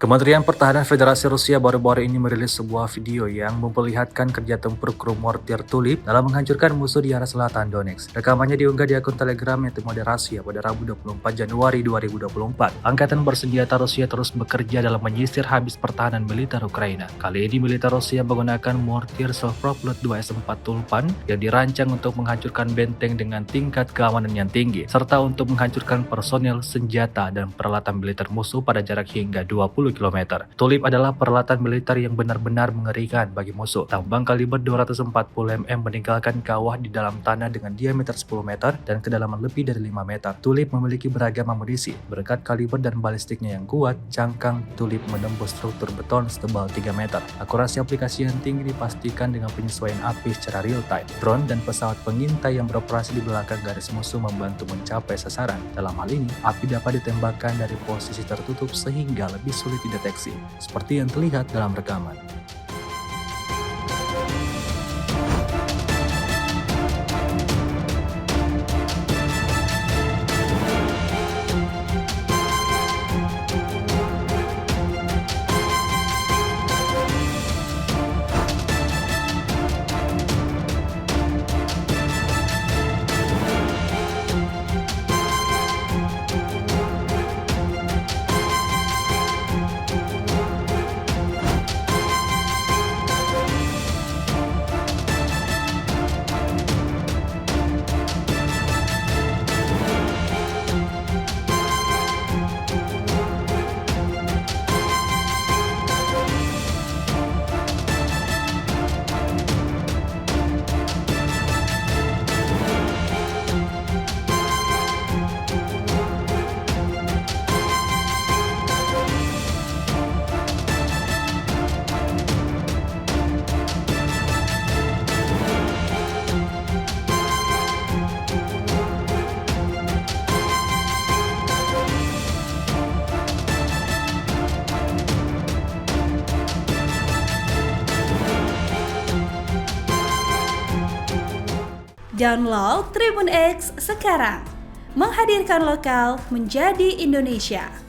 Kementerian Pertahanan Federasi Rusia baru-baru ini merilis sebuah video yang memperlihatkan kerja tempur kru mortir Tulip dalam menghancurkan musuh di arah selatan Donetsk. Rekamannya diunggah di akun Telegram yang termoderasi pada Rabu 24 Januari 2024. Angkatan bersenjata Rusia terus bekerja dalam menyisir habis pertahanan militer Ukraina. Kali ini militer Rusia menggunakan mortir self-propelled 2S4 Tulpan yang dirancang untuk menghancurkan benteng dengan tingkat keamanan yang tinggi, serta untuk menghancurkan personel, senjata, dan peralatan militer musuh pada jarak hingga 20 km. Tulip adalah peralatan militer yang benar-benar mengerikan bagi musuh. Tambang kaliber 240 mm meninggalkan kawah di dalam tanah dengan diameter 10 meter dan kedalaman lebih dari 5 meter. Tulip memiliki beragam amunisi. Berkat kaliber dan balistiknya yang kuat, cangkang Tulip menembus struktur beton setebal 3 meter. Akurasi aplikasi yang tinggi dipastikan dengan penyesuaian api secara real time. Drone dan pesawat pengintai yang beroperasi di belakang garis musuh membantu mencapai sasaran. Dalam hal ini, api dapat ditembakkan dari posisi tertutup sehingga lebih sulit dideteksi, seperti yang terlihat dalam rekaman. Download Tribun X sekarang, menghadirkan lokal menjadi Indonesia.